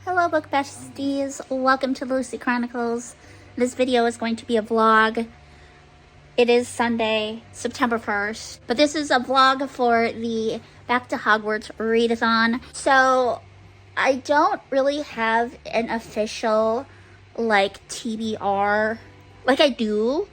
Hello book besties, welcome to Lucy Chronicles. This video is going to be a vlog. It is Sunday, September 1st, but this is a vlog for the Back to Hogwarts readathon. So I don't really have an official TBR like I do,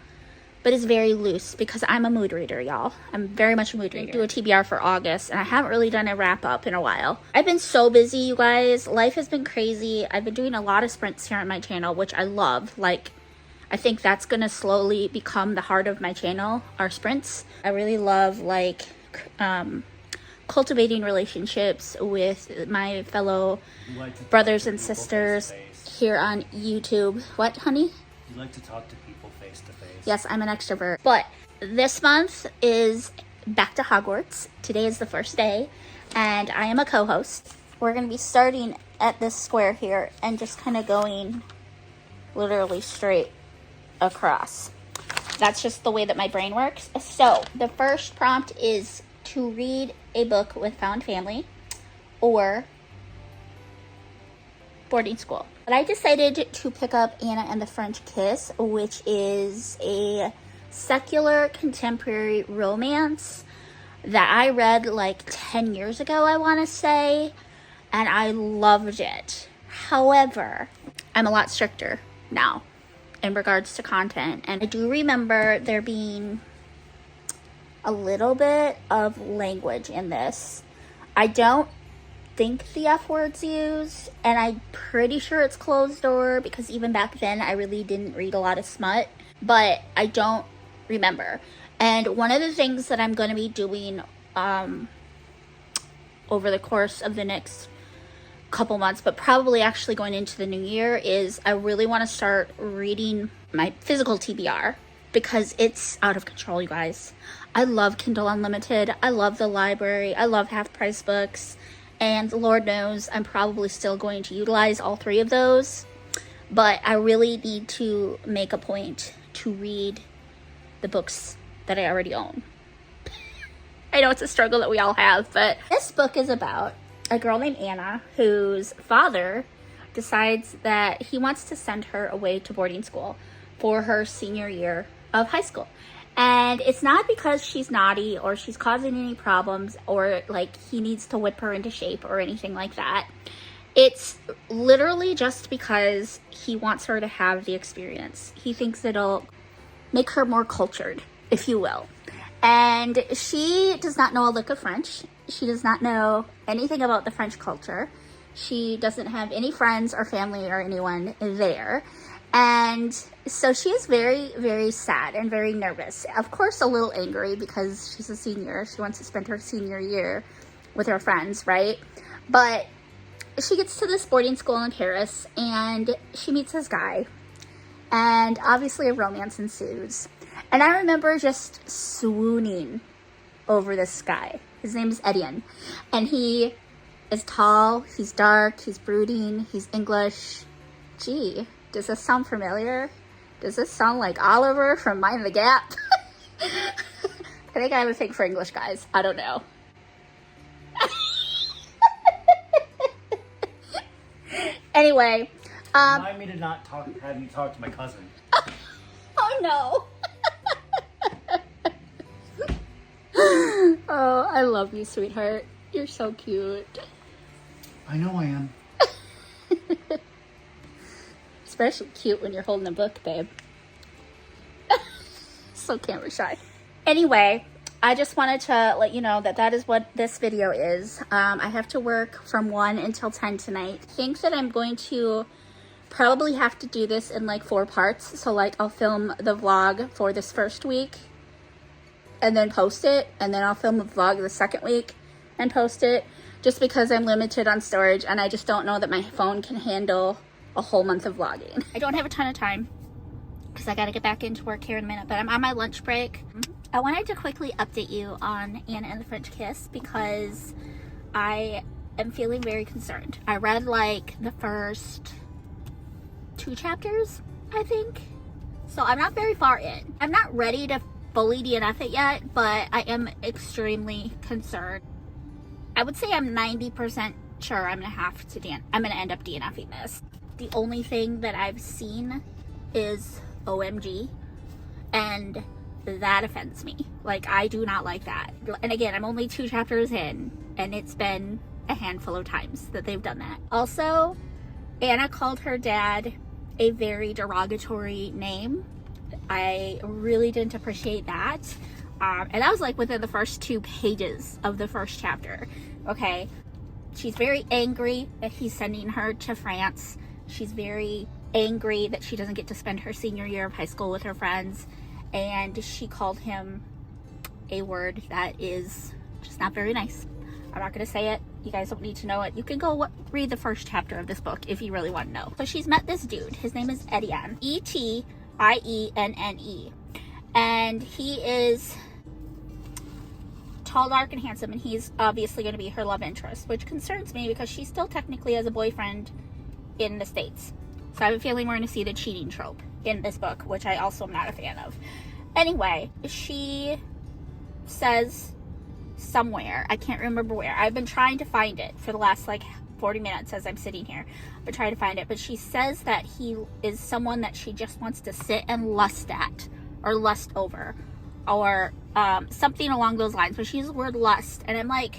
but it's very loose because I'm a mood reader, y'all. I'm very much a mood reader. I do a TBR for August, and I haven't really done a wrap up in a while. I've been so busy, you guys. Life has been crazy. I've been doing a lot of sprints here on my channel, which I love. I think that's gonna slowly become the heart of my channel, our sprints. I really love cultivating relationships with my fellow brothers and sisters here on YouTube. What, honey? You like to talk to people face to face. Yes, I'm an extrovert. But this month is Back to Hogwarts. Today is the first day, and I am a co-host. We're going to be starting at this square here and just kind of going literally straight across. That's just the way that my brain works. So the first prompt is to read a book with found family or boarding school. But I decided to pick up Anna and the French Kiss, which is a secular contemporary romance that I read like 10 years ago, I want to say, and I loved it. However, I'm a lot stricter now in regards to content, and I do remember there being a little bit of language in this. I don't think the F word's used, and I'm pretty sure it's closed door because even back then I really didn't read a lot of smut, but I don't remember. And one of the things that I'm going to be doing over the course of the next couple months, but probably actually going into the new year, is I really want to start reading my physical TBR because it's out of control, you guys. I love Kindle Unlimited. I love the library. I love half price books. And Lord knows I'm probably still going to utilize all three of those. But I really need to make a point to read the books that I already own. I know it's a struggle that we all have, but this book is about a girl named Anna whose father decides that he wants to send her away to boarding school for her senior year of high school. And it's not because she's naughty or she's causing any problems or he needs to whip her into shape or anything like that. It's literally just because he wants her to have the experience. He thinks it'll make her more cultured, if you will. And she does not know a lick of French. She does not know anything about the French culture. She doesn't have any friends or family or anyone there. And so she is very, very sad and very nervous. Of course, a little angry because she's a senior. She wants to spend her senior year with her friends, right? But she gets to this boarding school in Paris and she meets this guy. And obviously a romance ensues. And I remember just swooning over this guy. His name is Etienne. And he is tall, he's dark, he's brooding, he's English. Gee. Does this sound familiar? Does this sound like Oliver from Mind the Gap? I think I have a thing for English guys. I don't know. Anyway. Remind me to not have you talk to my cousin. Oh no. Oh, I love you, sweetheart. You're so cute. I know I am. Especially cute when you're holding a book, babe. So camera shy. Anyway, I just wanted to let you know that that is what this video is. I have to work from 1 until 10 tonight. I think that I'm going to probably have to do this in 4 parts. So I'll film the vlog for this first week and then post it. And then I'll film a vlog the second week and post it. Just because I'm limited on storage and I just don't know that my phone can handle a whole month of vlogging. I don't have a ton of time because I got to get back into work here in a minute, but I'm on my lunch break. I wanted to quickly update you on Anna and the French Kiss because I am feeling very concerned. I read the first 2 chapters, I think. So I'm not very far in. I'm not ready to fully DNF it yet, but I am extremely concerned. I would say I'm 90% sure, I'm gonna end up DNFing this. The only thing that I've seen is OMG, and that offends me. Like, I do not like that. And again, I'm only 2 chapters in, and it's been a handful of times that they've done that. Also, Anna called her dad a very derogatory name. I really didn't appreciate that. And that was like within the first 2 pages of the first chapter. Okay. She's very angry that he's sending her to France. She's very angry that she doesn't get to spend her senior year of high school with her friends. And she called him a word that is just not very nice. I'm not going to say it. You guys don't need to know it. You can go read the first chapter of this book if you really want to know. So she's met this dude. His name is Etienne. Etienne. And he is tall, dark, and handsome, and he's obviously going to be her love interest, which concerns me because she still technically has a boyfriend in the States. So I have a feeling we're going to see the cheating trope in this book, which I also am not a fan of. Anyway, she says somewhere, I can't remember where, I've been trying to find it for the last like 40 minutes as I'm sitting here. I've been trying to find it, but she says that he is someone that she just wants to sit and lust at, or lust over, or something along those lines. But she uses the word lust, and I'm like,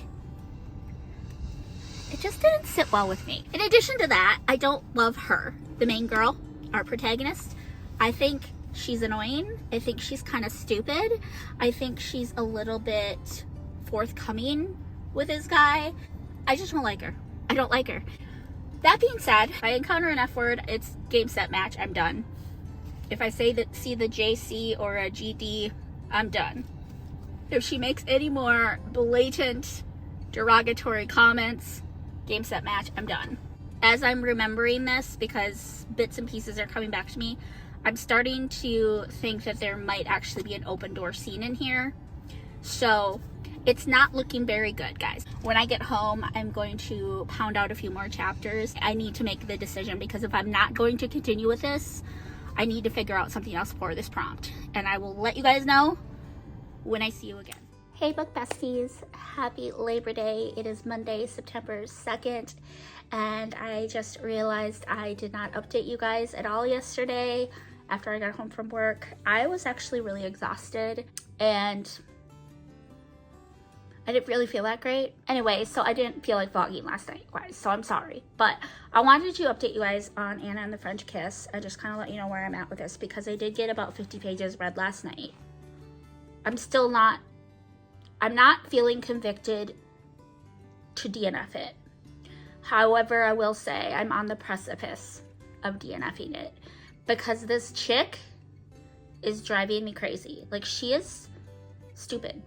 it just didn't sit well with me. In addition to that, I don't love her, the main girl, our protagonist. I think she's annoying. I think she's kind of stupid. I think she's a little bit forthcoming with this guy. I just don't like her. I don't like her. That being said, if I encounter an F word, it's game, set, match. I'm done. If I see the JC or a GD, I'm done. If she makes any more blatant derogatory comments, game, set, match, I'm done. As I'm remembering this, because bits and pieces are coming back to me, I'm starting to think that there might actually be an open door scene in here. So it's not looking very good, guys. When I get home, I'm going to pound out a few more chapters. I need to make the decision, because if I'm not going to continue with this, I need to figure out something else for this prompt. And I will let you guys know when I see you again. Hey book besties, happy Labor Day. It is Monday, September 2nd, and I just realized I did not update you guys at all yesterday after I got home from work. I was actually really exhausted, and I didn't really feel that great. Anyway, so I didn't feel like vlogging last night, guys, so I'm sorry. But I wanted to update you guys on Anna and the French Kiss and just kind of let you know where I'm at with this, because I did get about 50 pages read last night. I'm not feeling convicted to DNF it. However, I will say I'm on the precipice of DNFing it, because this chick is driving me crazy. Like, she is stupid.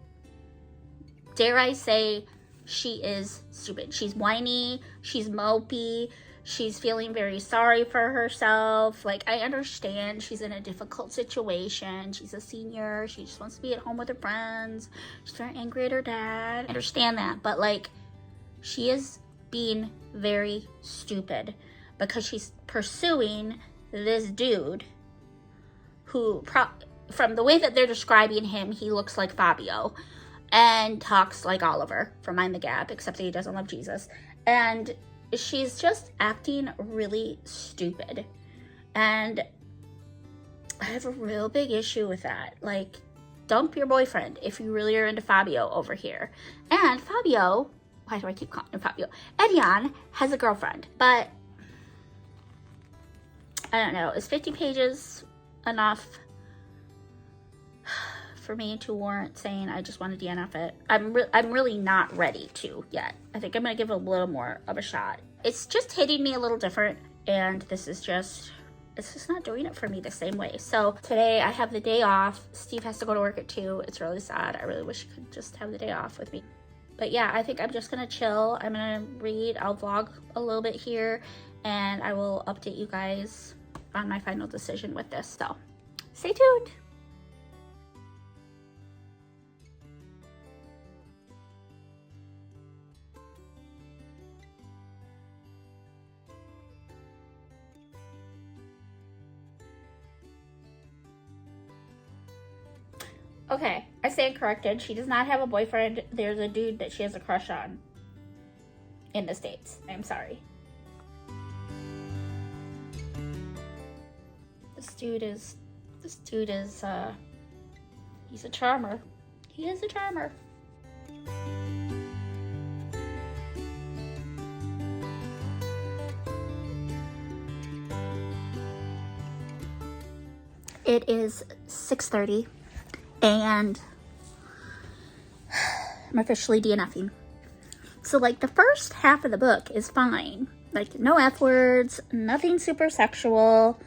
Dare I say, she is stupid. She's whiny, she's mopey, she's feeling very sorry for herself. Like, I understand she's in a difficult situation. She's a senior. She just wants to be at home with her friends. She's very angry at her dad. I understand that. But, like, she is being very stupid because she's pursuing this dude who, from the way that they're describing him, he looks like Fabio and talks like Oliver from Mind the Gap, except that he doesn't love Jesus. And she's just acting really stupid. And I have a real big issue with that. Like, dump your boyfriend if you really are into Fabio over here. And Fabio, why do I keep calling him Fabio? Etienne has a girlfriend, but I don't know. Is 50 pages enough for me to warrant saying I just want to DNF it? I'm really not ready to yet. I think I'm gonna give it a little more of a shot. It's just hitting me a little different, and it's just not doing it for me the same way. So today I have the day off. Steve has to go to work at 2. It's really sad. I really wish he could just have the day off with me. But yeah, I think I'm just gonna chill. I'm gonna read. I'll vlog a little bit here, and I will update you guys on my final decision with this. So stay tuned. Okay, I stand corrected. She does not have a boyfriend. There's a dude that she has a crush on. in the States. I'm sorry. This dude is, he's a charmer. He is a charmer. It is 6:30 and I'm officially DNFing. So like the first half of the book is fine. Like no F words, nothing super sexual,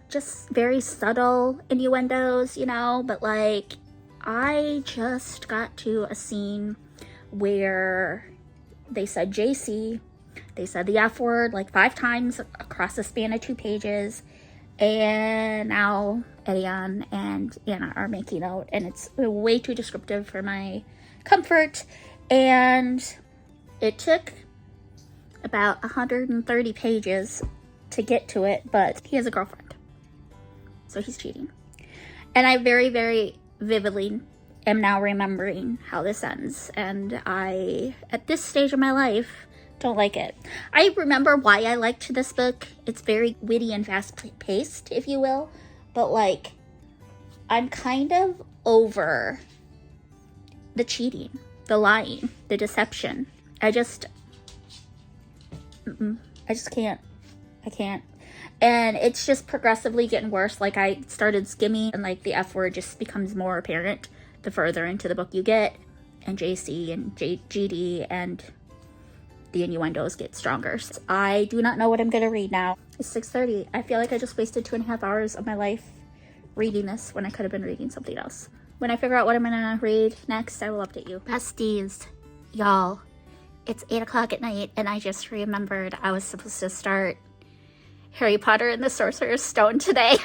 just very subtle innuendos, you know, but like I just got to a scene where they said JC, they said the F word like 5 times across the span of 2 pages, and now Edion and Anna are making out, and it's way too descriptive for my comfort, and it took about 130 pages to get to it, but he has a girlfriend, so he's cheating. And I very, very vividly am now remembering how this ends, and I, at this stage of my life, don't like it. I remember why I liked this book. It's very witty and fast-paced, if you will, but like, I'm kind of over the cheating, the lying, the deception. I just can't. I can't. And it's just progressively getting worse. Like I started skimming and like the F word just becomes more apparent the further into the book you get. And JC and GD and the innuendos get stronger. So I do not know what I'm going to read now. It's 6:30. I feel like I just wasted 2.5 hours of my life reading this when I could have been reading something else. When I figure out what I'm going to read next, I will update you. Besties, y'all, it's 8 o'clock at night and I just remembered I was supposed to start Harry Potter and the Sorcerer's Stone today.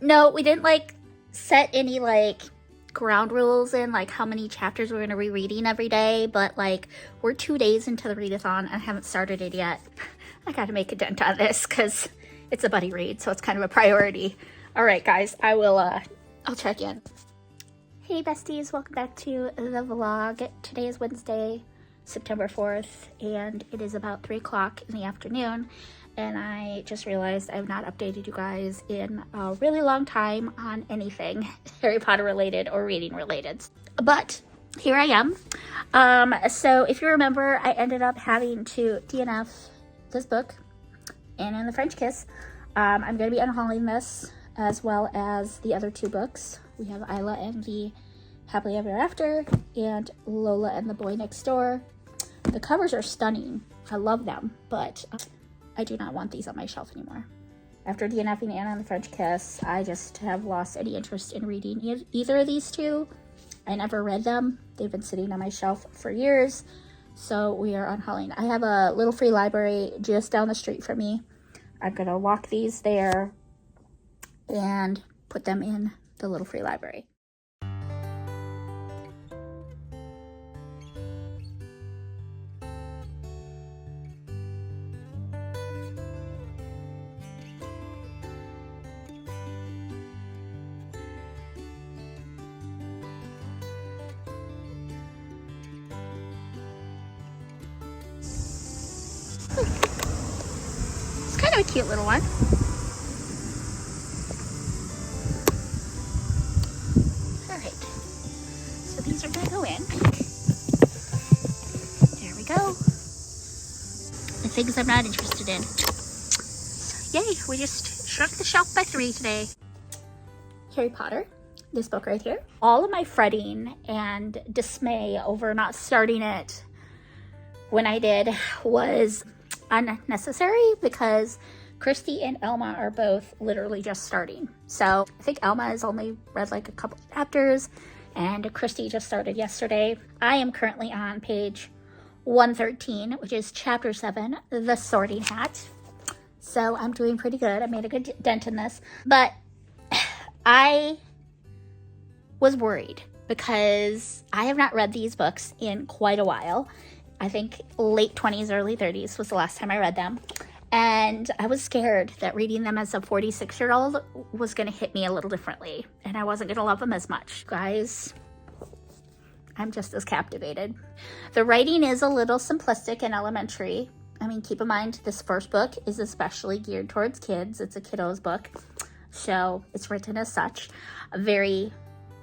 No, we didn't like set any like ground rules in like how many chapters we're going to be reading every day, but like we're 2 days into the readathon and I haven't started it yet. I gotta make a dent on this because it's a buddy read, so it's kind of a priority. All right, guys, I'll check in. Hey besties, welcome back to the vlog. Today is Wednesday, September 4th, and it is about 3 o'clock in the afternoon, and I just realized I have not updated you guys in a really long time on anything Harry Potter related or reading related. But here I am. So if you remember, I ended up having to DNF this book, Anna and the French Kiss. I'm going to be unhauling this as well as the other 2 books. We have Isla and the Happily Ever After and Lola and the Boy Next Door. The covers are stunning. I love them, but I do not want these on my shelf anymore. After DNFing Anna and the French Kiss, I just have lost any interest in reading either of these 2. I never read them. They've been sitting on my shelf for years, so we are unhauling. I have a little free library just down the street from me. I'm going to walk these there and put them in the little free library. It's kind of a cute little one. Alright, so these are going to go in. There we go. The things I'm not interested in. So, yay, we just shrunk the shelf by 3 today. Harry Potter, this book right here. All of my fretting and dismay over not starting it when I did was unnecessary because Christy and Elma are both literally just starting. So I think Elma has only read like a couple chapters and Christy just started yesterday. I am currently on page 113, which is chapter 7, The Sorting Hat. So I'm doing pretty good. I made a good dent in this, but I was worried because I have not read these books in quite a while. I think late 20s, early 30s was the last time I read them. And I was scared that reading them as a 46-year-old was going to hit me a little differently. And I wasn't going to love them as much. Guys, I'm just as captivated. The writing is a little simplistic and elementary. I mean, keep in mind, this first book is especially geared towards kids. It's a kiddo's book, so it's written as such. A very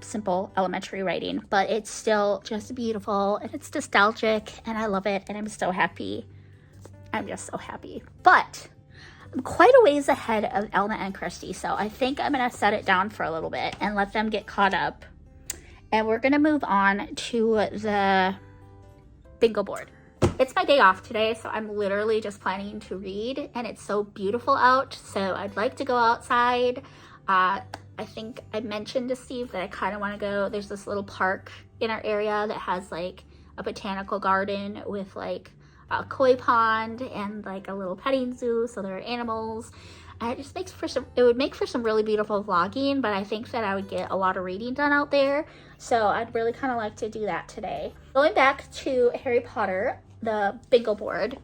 simple elementary writing, but it's still just beautiful, and it's nostalgic, and I love it, and I'm so happy. I'm just so happy. But I'm quite a ways ahead of Elna and Christy, so I think I'm going to set it down for a little bit and let them get caught up. And we're going to move on to the bingo board. It's my day off today, so I'm literally just planning to read, and it's so beautiful out, so I'd like to go outside. I think I mentioned to Steve that I kind of want to go. There's this little park in our area that has like a botanical garden with like a koi pond and like a little petting zoo, so there are animals. And it just makes for it would make for some really beautiful vlogging, but I think that I would get a lot of reading done out there, so I'd really kind of like to do that today. Going back to Harry Potter, the bingo board,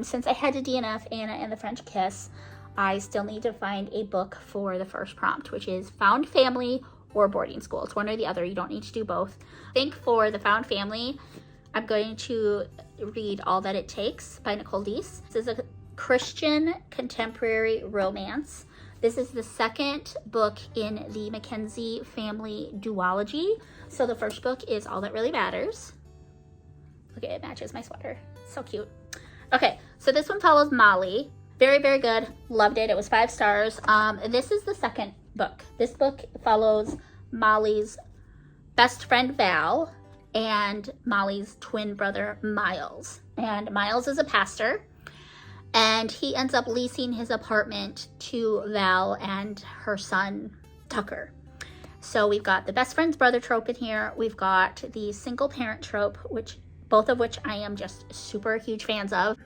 since I had to DNF Anna and the French Kiss, I still need to find a book for the first prompt, which is Found Family or Boarding School. It's one or the other. You don't need to do both. I think for the Found Family, I'm going to read All That It Takes by Nicole Deese. This is a Christian contemporary romance. This is the second book in the Mackenzie family duology. So the first book is All That Really Matters. Look, it matches my sweater. So cute. Okay, so this one follows Molly. Very, very good. Loved it. It was 5 stars. This is the second book. This book follows Molly's best friend Val and Molly's twin brother Miles. And Miles is a pastor, and he ends up leasing his apartment to Val and her son Tucker. So we've got the best friend's brother trope in here. We've got the single parent trope, both of which I am just super huge fans of.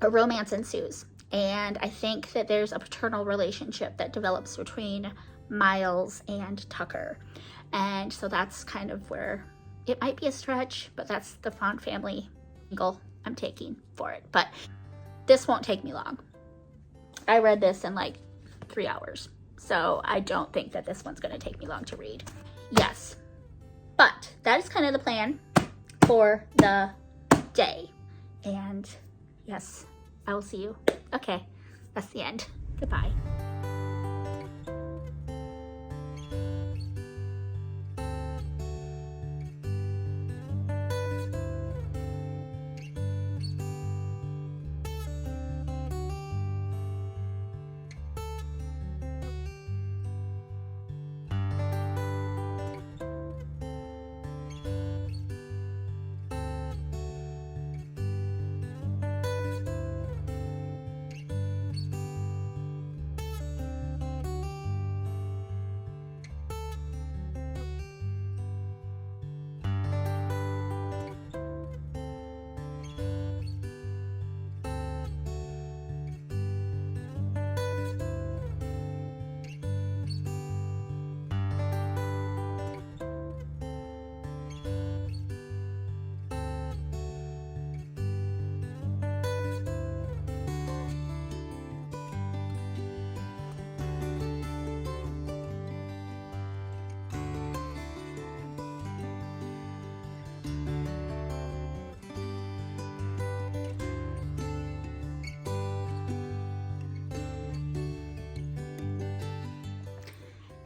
A romance ensues, and I think that there's a paternal relationship that develops between Miles and Tucker, and so that's kind of where it might be a stretch, but that's the Found Family angle I'm taking for it. But this won't take me long. I read this in like 3 hours, so I don't think that this one's going to take me long to read. Yes, but that is kind of the plan for the day, and yes, I will see you. Okay, that's the end. Goodbye.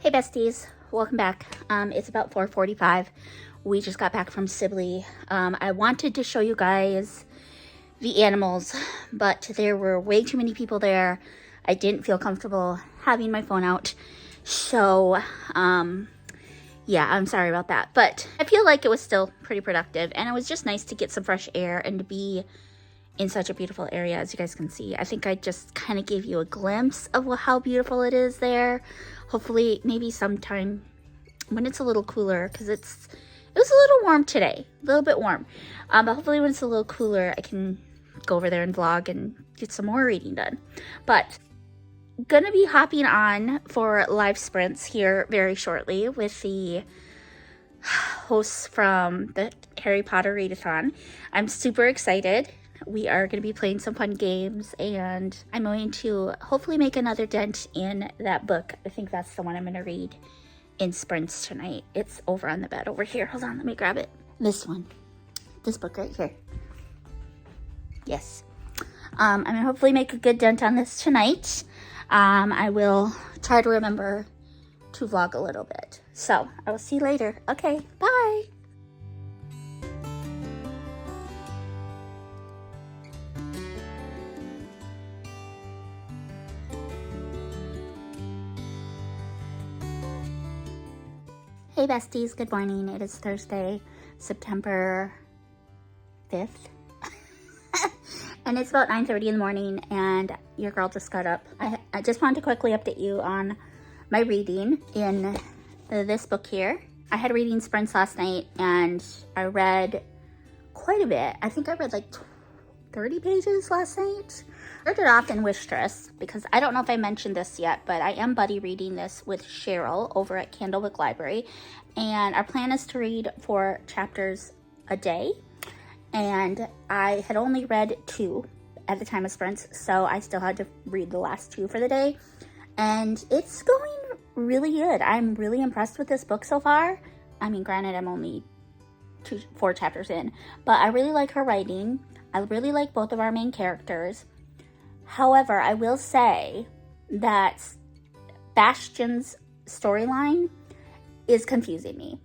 Hey besties, welcome back. It's about 4:45. We just got back from Sibley. I wanted to show you guys the animals, but there were way too many people there. I didn't feel comfortable having my phone out. So, yeah, I'm sorry about that. But I feel like it was still pretty productive, and it was just nice to get some fresh air and to be in such a beautiful area, as you guys can see. I think I just kind of gave you a glimpse of how beautiful it is there. Hopefully, maybe sometime when it's a little cooler, because it was a little warm today, a little bit warm. But hopefully when it's a little cooler, I can go over there and vlog and get some more reading done. But gonna be hopping on for live sprints here very shortly with the hosts from the Harry Potter readathon. I'm super excited. We are going to be playing some fun games, and I'm going to hopefully make another dent in that book. I think that's the one I'm going to read in sprints tonight. It's over on the bed over here. Hold on, let me grab it. This one. This book right here. Yes. I'm gonna hopefully make a good dent on this tonight. I will try to remember to vlog a little bit. So I will see you later. Okay, bye. Hey besties, good morning. It is Thursday, September 5th. And it's about 9:30 in the morning and your girl just got up. I just wanted to quickly update you on my reading in this book here. I had reading sprints last night and I read quite a bit. I think I read like 30 pages last night. I started off in Wistress because I don't know if I mentioned this yet, but I am buddy reading this with Cheryl over at Candlewick Library. And our plan is to read 4 chapters a day. And I had only read 2 at the time of sprints, so I still had to read the last 2 for the day. And it's going really good. I'm really impressed with this book so far. I mean, granted, I'm only 4 chapters in, but I really like her writing. I really like both of our main characters. However, I will say that Bastian's storyline is confusing me.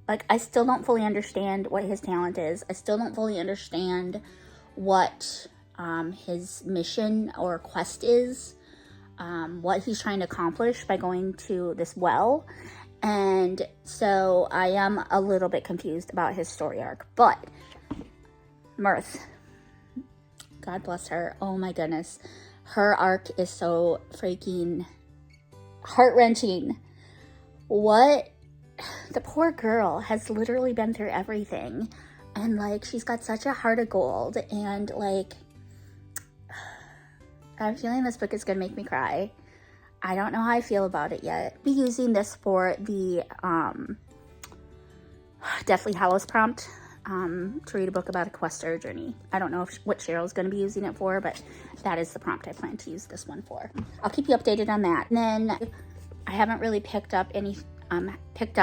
Like, I still don't fully understand what his talent is. I still don't fully understand what his mission or quest is, what he's trying to accomplish by going to this well. And so I am a little bit confused about his story arc. But Mirth, God bless her. Oh my goodness. Her arc is so freaking heart-wrenching. What? The poor girl has literally been through everything. And like, she's got such a heart of gold. And like, I'm feeling this book is going to make me cry. I don't know how I feel about it yet. I'll be using this for the Deathly Hallows prompt. To read a book about a quest or a journey. I don't know what Cheryl's going to be using it for, but that is the prompt I plan to use this one for. I'll keep you updated on that. And then I haven't really picked up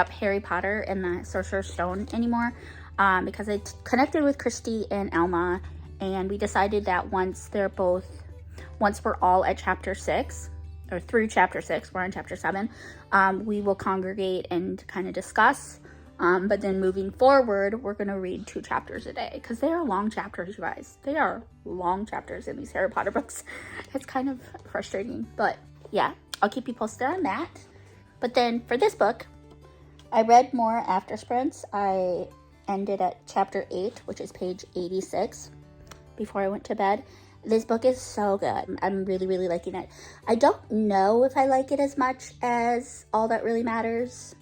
Harry Potter and the Sorcerer's Stone anymore because I connected with Christy and Elma, and we decided that once we're all at chapter 6, or through chapter 6, we're on chapter 7, we will congregate and kind of discuss. But then moving forward, we're going to read 2 chapters a day because they are long chapters, you guys. They are long chapters in these Harry Potter books. It's kind of frustrating, but yeah, I'll keep you posted on that. But then for this book, I read more after sprints. I ended at chapter 8, which is page 86, before I went to bed. This book is so good. I'm really, really liking it. I don't know if I like it as much as All That Really Matters.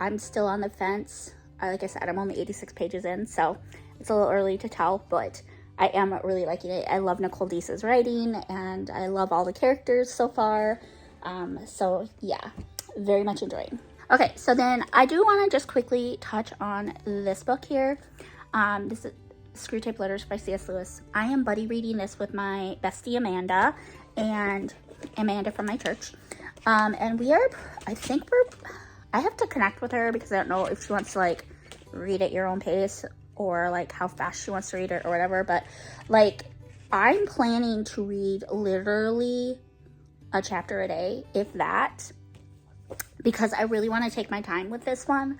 I'm still on the fence. Like I said, I'm only 86 pages in, so it's a little early to tell, but I am really liking it. I love Nicole Deese's writing, and I love all the characters so far. So yeah, very much enjoying. Okay, so then I do want to just quickly touch on this book here. This is Screwtape Letters by C.S. Lewis. I am buddy reading this with my bestie Amanda, and Amanda from my church. And I have to connect with her because I don't know if she wants to like read at your own pace or like how fast she wants to read it or whatever. But like, I'm planning to read literally a chapter a day, if that, because I really want to take my time with this one.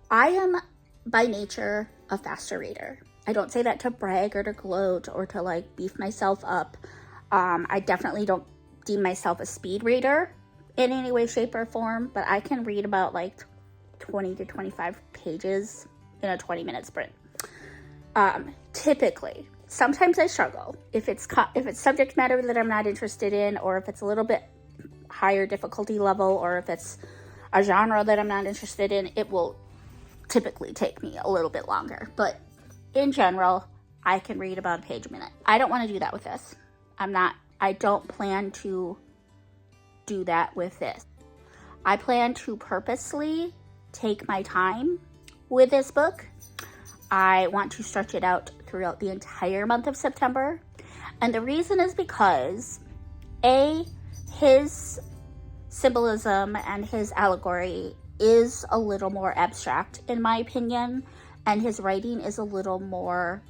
I am by nature a faster reader. I don't say that to brag or to gloat or to like beef myself up. I definitely don't deem myself a speed reader in any way, shape, or form, but I can read about like 20 to 25 pages in a 20-minute sprint. Typically, sometimes I struggle. If it's subject matter that I'm not interested in, or if it's a little bit higher difficulty level, or if it's a genre that I'm not interested in, it will typically take me a little bit longer. But in general, I can read about a page a minute. I don't want to do that with this. I don't plan to do that with this. I plan to purposely take my time with this book. I want to stretch it out throughout the entire month of September. And the reason is because his symbolism and his allegory is a little more abstract in my opinion, and his writing is a little more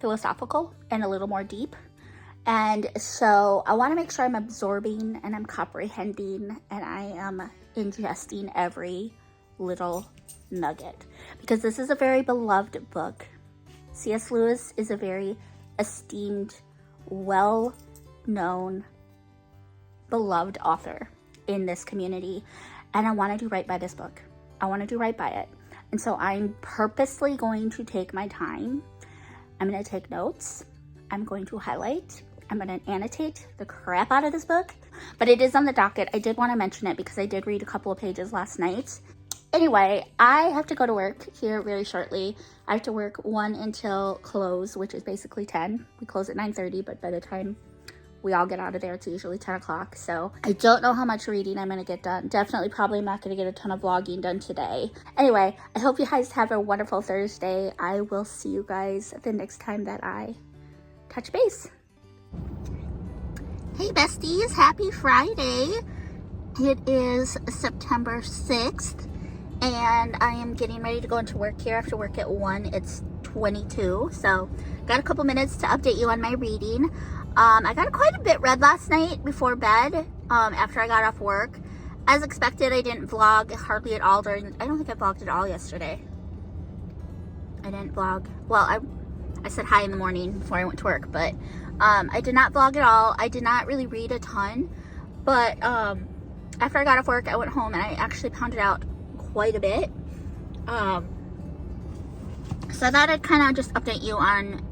philosophical and a little more deep. And so I want to make sure I'm absorbing and I'm comprehending and I am ingesting every little nugget, because this is a very beloved book. C.S. Lewis is a very esteemed, well-known, beloved author in this community, and I want to do right by this book. I want to do right by it. And so I'm purposely going to take my time. I'm going to take notes. I'm going to highlight. I'm going to annotate the crap out of this book, but it is on the docket. I did want to mention it because I did read a couple of pages last night. Anyway, I have to go to work here very shortly. I have to work 1 until close, which is basically 10. We close at 9:30, but by the time we all get out of there, it's usually 10 o'clock. So I don't know how much reading I'm going to get done. Definitely probably not going to get a ton of vlogging done today. Anyway, I hope you guys have a wonderful Thursday. I will see you guys the next time that I touch base. Hey besties, happy Friday. It is September 6th. And I am getting ready to go into work here. I have to work at 1. It's 22. So got a couple minutes to update you on my reading. I got quite a bit read last night before bed, after I got off work. As expected, I didn't vlog hardly at all I don't think I vlogged at all yesterday. I didn't vlog. Well, I said hi in the morning before I went to work, but I did not vlog at all. I did not really read a ton, but after I got off work, I went home and I actually pounded out quite a bit. So I thought I'd kind of just update you on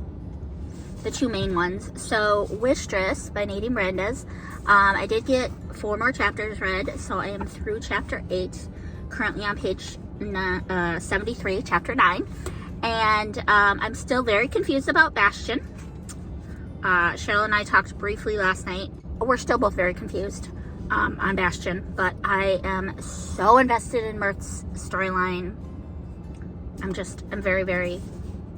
the 2 main ones. So Wistress by Nadine Brandes. I did get 4 more chapters read, so I am through chapter 8, currently on page 73, chapter 9. And I'm still very confused about Bastion. Cheryl and I talked briefly last night. We're still both very confused on Bastion, but I am so invested in Mirth's storyline. I'm very, very,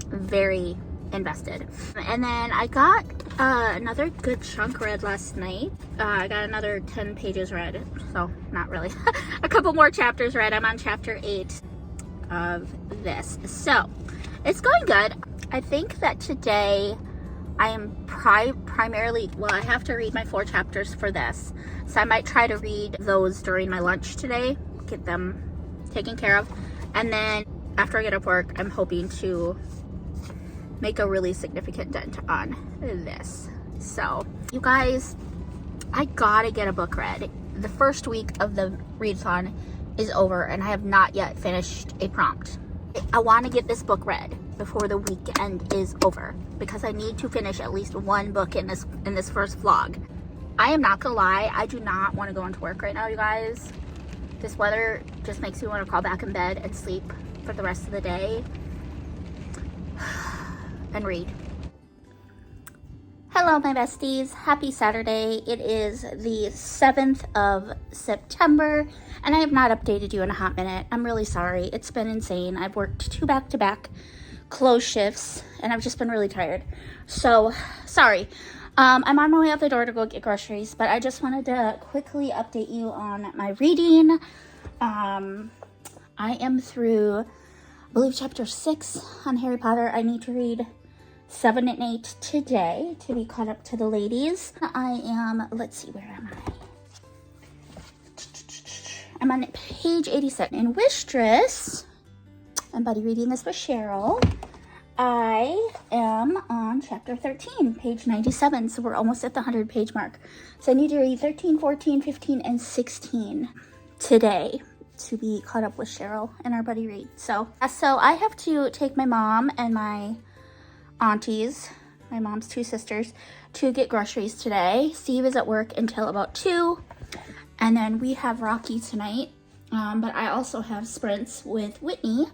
very invested. And then I got another good chunk read last night. I got another 10 pages read, so not really. A couple more chapters read. I'm on chapter 8 of this. So it's going good. I think that today I am primarily, well, I have to read my 4 chapters for this. So I might try to read those during my lunch today, get them taken care of. And then after I get off work, I'm hoping to make a really significant dent on this. So you guys, I gotta get a book read. The first week of the readathon is over and I have not yet finished a prompt. I want to get this book read before the weekend is over because I need to finish at least 1 book in this first vlog. I am not gonna lie, I do not want to go into work right now, you guys. This weather just makes me want to crawl back in bed and sleep for the rest of the day and read. Hello my besties, happy Saturday. It is the 7th of September and I have not updated you in a hot minute. I'm really sorry, it's been insane. I've worked 2 back-to-back close shifts and I've just been really tired. So, sorry. I'm on my way out the door to go get groceries, but I just wanted to quickly update you on my reading. I am through, I believe, chapter 6 on Harry Potter. I need to read 7 and 8 today to be caught up to the ladies. I am, let's see, where am I? I'm on page 86. In Wistress, I'm buddy reading this with Cheryl. I am on chapter 13, page 97, so we're almost at the 100-page mark. So I need to read 13, 14, 15, and 16 today to be caught up with Cheryl and our buddy read. So I have to take my mom and my aunties, my mom's 2 sisters, to get groceries today. Steve is at work until about 2, and then we have Rocky tonight, but I also have sprints with Whitney.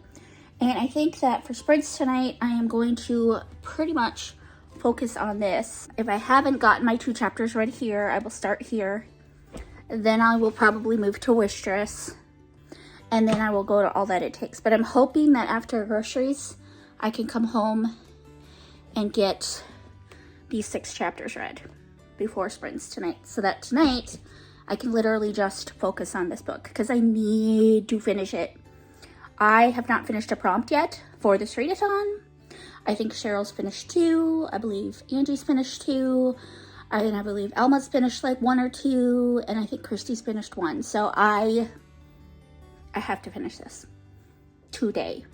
And I think that for sprints tonight, I am going to pretty much focus on this. If I haven't gotten my 2 chapters read here, I will start here. Then I will probably move to Wistress. And then I will go to All That It Takes. But I'm hoping that after groceries, I can come home and get these 6 chapters read before sprints tonight. So that tonight, I can literally just focus on this book because I need to finish it. I have not finished a prompt yet for this readathon. I think Cheryl's finished 2. I believe Angie's finished 2. And I believe Elma's finished like 1 or 2. And I think Christy's finished 1. So I have to finish this today.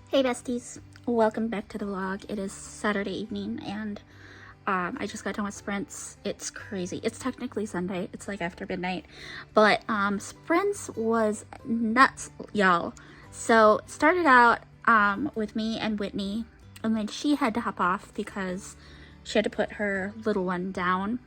Hey besties, welcome back to the vlog. It is Saturday evening and I just got done with sprints. It's crazy. It's technically Sunday. It's like after midnight. But sprints was nuts, y'all. So it started out with me and Whitney, and then she had to hop off because she had to put her little one down.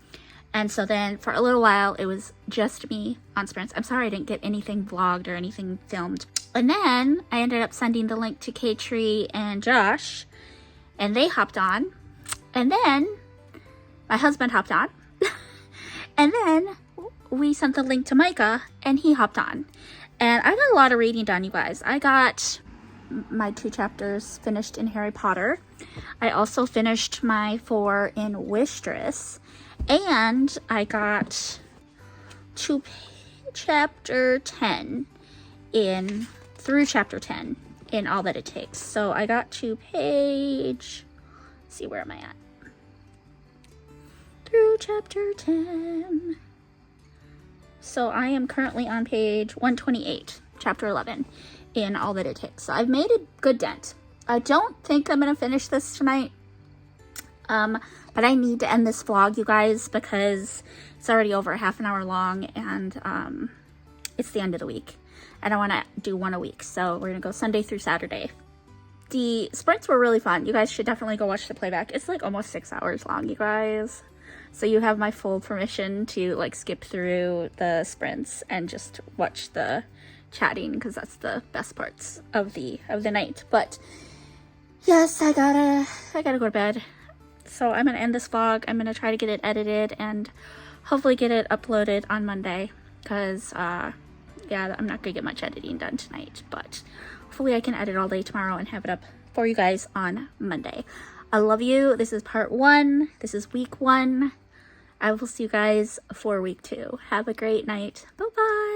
And so then for a little while it was just me on sprints. I'm sorry I didn't get anything vlogged or anything filmed. And then I ended up sending the link to K-Tree and Josh, and they hopped on. And then my husband hopped on. And then we sent the link to Micah, and he hopped on. And I got a lot of reading done, you guys. I got my 2 chapters finished in Harry Potter. I also finished my 4 in Wistress. And I got to chapter 10 through chapter 10 in All That It Takes. So I got to page, let's see, where am I at? Through chapter 10. So I am currently on page 128, chapter 11 in All That It Takes. So I've made a good dent. I don't think I'm going to finish this tonight. But I need to end this vlog, you guys, because it's already over a half an hour long, and it's the end of the week. And I want to do 1 a week. So we're going to go Sunday through Saturday. The sprints were really fun. You guys should definitely go watch the playback. It's like almost 6 hours long, you guys. So you have my full permission to like skip through the sprints and just watch the chatting, because that's the best parts of the night. But yes, I gotta go to bed. So I'm gonna end this vlog. I'm gonna try to get it edited and hopefully get it uploaded on Monday, because yeah, I'm not gonna get much editing done tonight, but hopefully I can edit all day tomorrow and have it up for you guys on Monday. I love you. This is part 1. This is week 1. I will see you guys for week 2. Have a great night. Bye-bye.